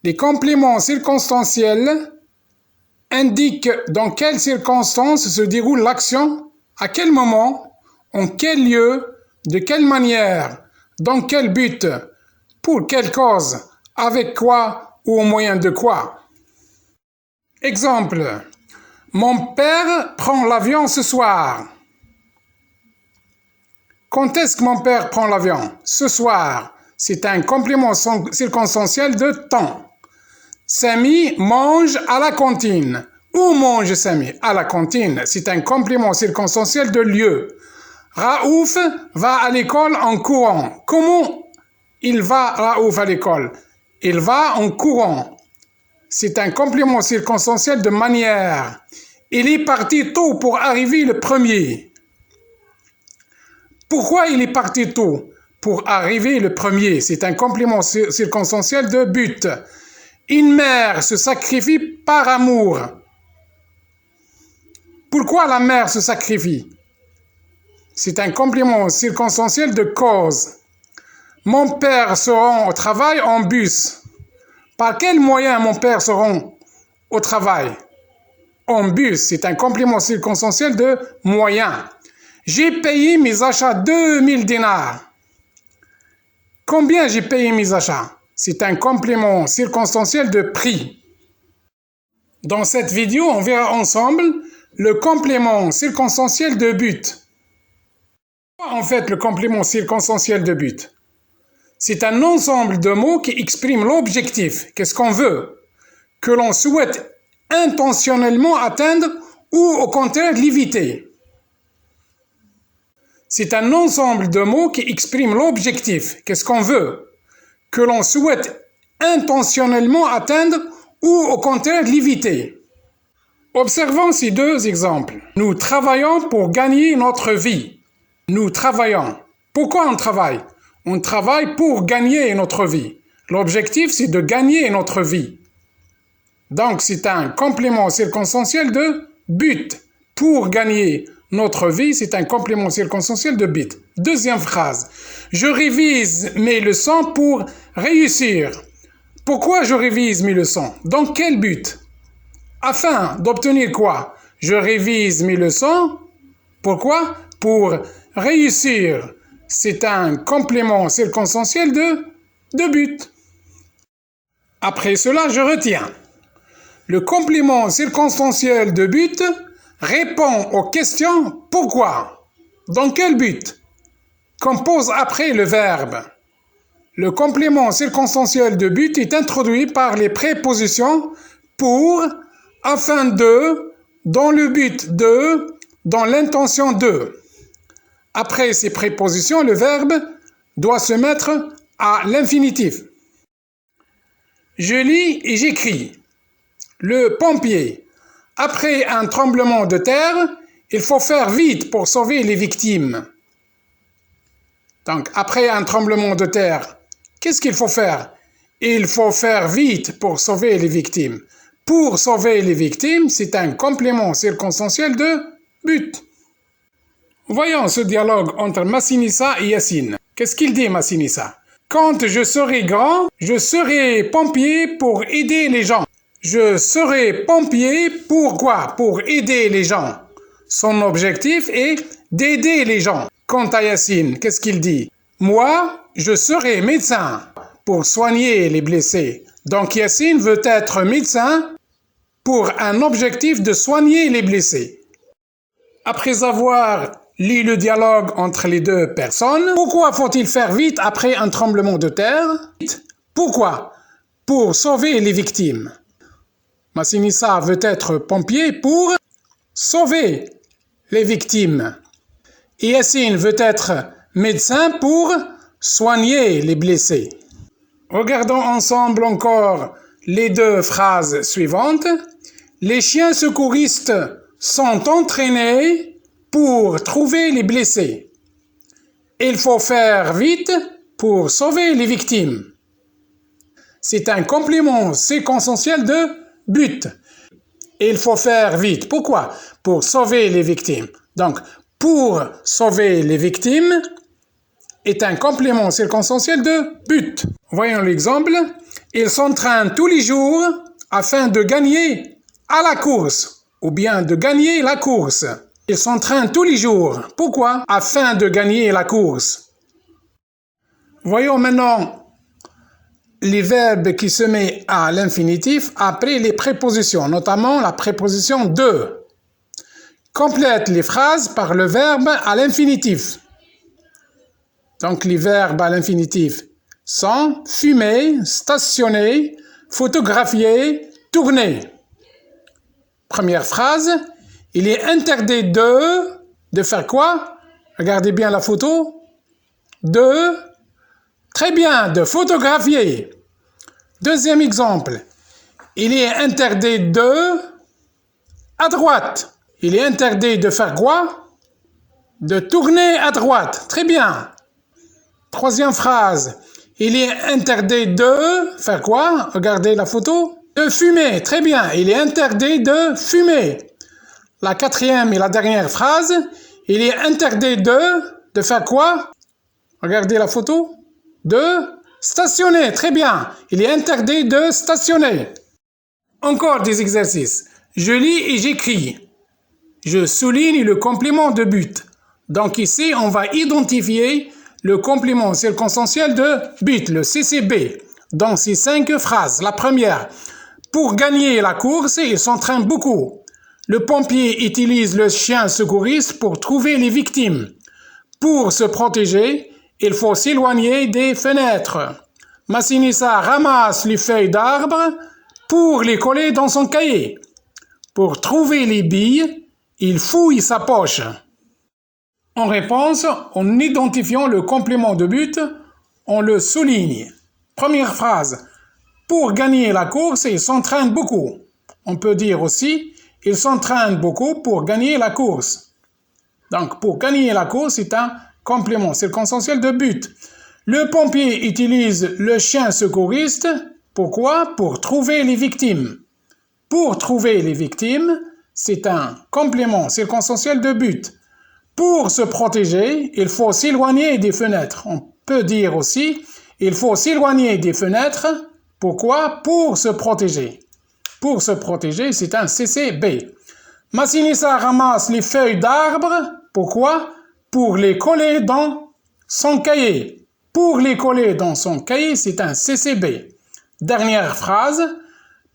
Les compléments circonstanciels indiquent dans quelles circonstances se déroule l'action, à quel moment, en quel lieu, de quelle manière, dans quel but, pour quelle cause, avec quoi ou au moyen de quoi. Exemple, mon père prend l'avion ce soir. Quand est-ce que mon père prend l'avion? Ce soir. C'est un complément circonstanciel de temps. Samy mange à la cantine. Où mange Samy? À la cantine. C'est un complément circonstanciel de lieu. Raouf va à l'école en courant. Comment il va, Raouf, à l'école? Il va en courant. C'est un complément circonstanciel de manière. Il est parti tôt pour arriver le premier. Pourquoi il est parti tôt? Pour arriver le premier. C'est un complément circonstanciel de but. Une mère se sacrifie par amour. Pourquoi la mère se sacrifie? C'est un complément circonstanciel de cause. Mon père se rend au travail en bus. Par quel moyen mon père se rend au travail? En bus. C'est un complément circonstanciel de moyen. J'ai payé mes achats 2000 dinars. Combien j'ai payé mes achats? C'est un complément circonstanciel de prix. Dans cette vidéo, on verra ensemble le complément circonstanciel de but. Quoi en fait le complément circonstanciel de but? C'est un ensemble de mots qui expriment l'objectif, qu'est-ce qu'on veut, que l'on souhaite intentionnellement atteindre ou au contraire l'éviter. C'est un ensemble de mots qui expriment l'objectif, qu'est-ce qu'on veut, que l'on souhaite intentionnellement atteindre ou au contraire l'éviter. Observons ces deux exemples. Nous travaillons pour gagner notre vie. Nous travaillons. Pourquoi on travaille? On travaille pour gagner notre vie. L'objectif, c'est de gagner notre vie. Donc, c'est un complément circonstanciel de but. Pour gagner notre vie, c'est un complément circonstanciel de but. Deuxième phrase. Je révise mes leçons pour réussir. Pourquoi je révise mes leçons? Dans quel but? Afin d'obtenir quoi? Je révise mes leçons. Pourquoi? Pour réussir. C'est un complément circonstanciel de but. Après cela, je retiens. Le complément circonstanciel de but répond aux questions pourquoi, dans quel but, compose après le verbe. Le complément circonstanciel de but est introduit par les prépositions pour, afin de, dans le but de, dans l'intention de. Après ces prépositions, le verbe doit se mettre à l'infinitif. Je lis et j'écris. Le pompier. Après un tremblement de terre, il faut faire vite pour sauver les victimes. Donc, après un tremblement de terre, qu'est-ce qu'il faut faire? Il faut faire vite pour sauver les victimes. Pour sauver les victimes, c'est un complément circonstanciel de but. Voyons ce dialogue entre Massinissa et Yassine. Qu'est-ce qu'il dit, Massinissa? Quand je serai grand, je serai pompier pour aider les gens. Je serai pompier pour quoi? Pour aider les gens. Son objectif est d'aider les gens. Quant à Yassine, qu'est-ce qu'il dit? Moi, je serai médecin pour soigner les blessés. Donc Yassine veut être médecin pour un objectif de soigner les blessés. Après avoir lu le dialogue entre les deux personnes, pourquoi faut-il faire vite après un tremblement de terre? Pourquoi? Pour sauver les victimes. Massinissa veut être pompier pour sauver les victimes. Et Yassine veut être médecin pour soigner les blessés. Regardons ensemble encore les deux phrases suivantes. Les chiens secouristes sont entraînés pour trouver les blessés. Il faut faire vite pour sauver les victimes. C'est un complément circonstanciel de but. Il faut faire vite. Pourquoi? Pour sauver les victimes. Donc, pour sauver les victimes, est un complément circonstanciel de but. Voyons l'exemple. Ils s'entraînent tous les jours afin de gagner à la course ou bien de gagner la course. Ils s'entraînent tous les jours. Pourquoi? Afin de gagner la course. Voyons maintenant les verbes qui se mettent à l'infinitif après les prépositions, notamment la préposition de. Complète les phrases par le verbe à l'infinitif. Donc les verbes à l'infinitif sont fumer, stationner, photographier, tourner. Première phrase, il est interdit de faire quoi? Regardez bien la photo. Très bien, de photographier. Deuxième exemple, il est interdit à droite. Il est interdit de faire quoi? De tourner à droite. Très bien. Troisième phrase, il est interdit de faire quoi? Regardez la photo. De fumer. Très bien, il est interdit de fumer. La quatrième et la dernière phrase, il est interdit de faire quoi? Regardez la photo. De stationner. Très bien, il est interdit de stationner. Encore des exercices. Je lis et j'écris. Je souligne le complément de but. Donc ici, on va identifier le complément circonstanciel de but, le CCB, dans ces 5 phrases. La première, pour gagner la course, il s'entraîne beaucoup. Le pompier utilise le chien secouriste pour trouver les victimes. Pour se protéger, il faut s'éloigner des fenêtres. Massinissa ramasse les feuilles d'arbre pour les coller dans son cahier. Pour trouver les billes, il fouille sa poche. En réponse, en identifiant le complément de but, on le souligne. Première phrase. Pour gagner la course, il s'entraîne beaucoup. On peut dire aussi, il s'entraîne beaucoup pour gagner la course. Donc, pour gagner la course, c'est un complément circonstanciel de but. Le pompier utilise le chien secouriste. Pourquoi? Pour trouver les victimes. Pour trouver les victimes, c'est un complément circonstanciel de but. Pour se protéger, il faut s'éloigner des fenêtres. On peut dire aussi, il faut s'éloigner des fenêtres. Pourquoi? Pour se protéger. Pour se protéger, c'est un CCB. Massinissa ramasse les feuilles d'arbre. Pourquoi? Pour les coller dans son cahier. Pour les coller dans son cahier, c'est un CCB. Dernière phrase.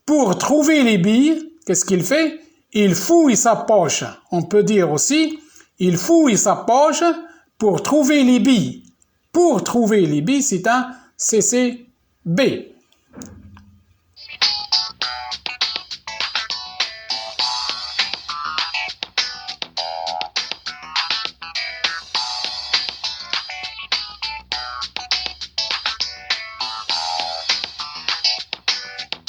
Pour trouver les billes, qu'est-ce qu'il fait? Il fouille sa poche. On peut dire aussi, il fouille sa poche pour trouver les billes. Pour trouver les billes, c'est un CCB.